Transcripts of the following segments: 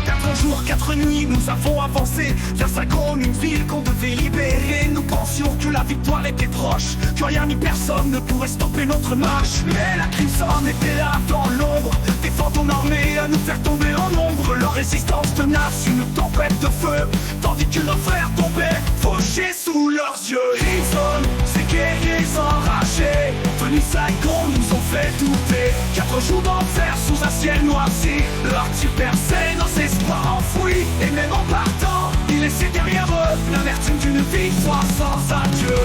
Quatre jours, 4 nuits, nous avons avancé vers Saint-Côme, une ville qu'on devait libérer. Nous pensions que la victoire était proche, que rien ni personne ne pourrait stopper notre marche. Mais la Crimson était là dans l'ombre, des fantômes armés à nous faire tomber en ombre. Leur résistance tenace, une tempête de feu, tandis que nos frères tombaient fauchés sous leurs yeux. Crimson, ces guerriers enragés, venus Saigon, nous ont fait douter. 4 jours d'enfer sous un ciel noirci, leur tir perçait nos espoirs enfouis. Et même en partant, ils laissaient derrière eux l'amertume d'une victoire sans adieu.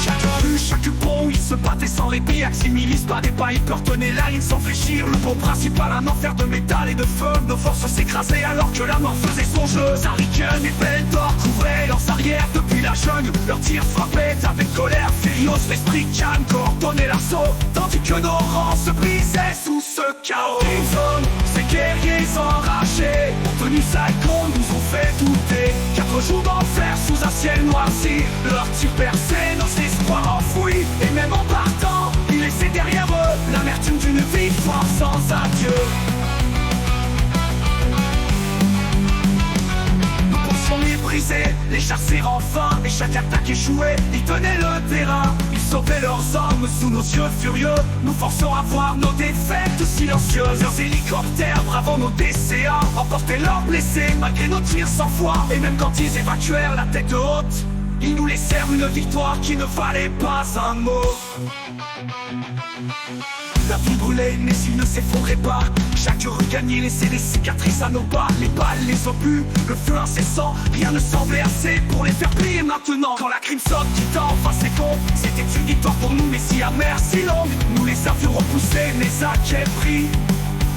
Chaque rue, chaque pont, ils se battaient sans répit. Aximilis battait pas, ils peur tenaient la ligne sans fléchir. Le pont principal, un enfer de métal et de feu. Nos forces s'écrasaient alors que la mort faisait son jeu. Zariken et Beldor couvraient leurs arrières depuis la jungle. Leurs tirs frappaient avec colère furieuse. L'esprit calme coordonnait l'assaut, tandis que nos rangs se brisaient sous ce chaos. Crimson, ces guerriers enragés, venus Saigon, nous ont fait douter. 4 jours d'enfer sous un ciel noirci, leurs tirs perçaient nos espoirs enfouis. Et même en partant, ils laissaient derrière eux l'amertume d'une victoire sans adieu. Nous pensions les briser, les chasser enfin, et chaque attaque échouait, ils tenaient le terrain. Ils sauvaient leurs armes sous nos yeux furieux, nous forçons à voir nos défaites silencieuses. Leurs hélicoptères bravant nos DCA emportaient leurs blessés malgré nos tirs sans foi. Et même quand ils évacuèrent la tête haute, ils nous laissèrent une victoire qui ne valait pas un mot. La vie brûlait, mais s'il ne s'effondrait pas. Chaque rue gagnait laissait des cicatrices à nos pas. Les balles, les obus, le feu incessant, rien ne semblait assez pour les faire plier maintenant. Quand la Crimson quitta enfin ses comptes, c'était une victoire pour nous, mais si amère, si longue. Nous les avions repoussés, mais à quel prix?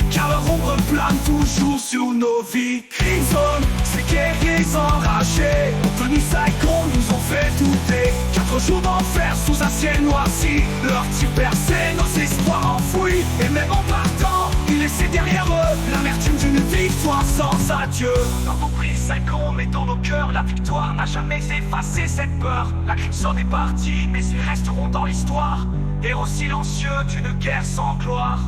Car leur ombre plane toujours sur nos vies. Crimson, ces guerriers enragés, venus Saigon, nous ont fait douter. 4 jours d'enfer sous un ciel noirci, leurs tirs perçaient nos espoirs enfouis. Et même en partant, ils laissaient derrière eux l'amertume d'une victoire sans adieu. Dans nos prix Saigon, mais dans nos cœurs, la victoire n'a jamais effacé cette peur. La Crimson est partie, mais ils resteront dans l'histoire, héros silencieux d'une guerre sans gloire.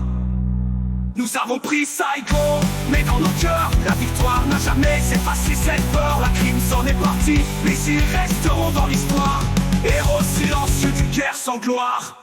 Nous avons pris Saigon, mais dans nos cœurs, la victoire n'a jamais effacé cette peur. La Crimson est partie, mais ils resteront dans l'histoire, héros silencieux d'une guerre sans gloire.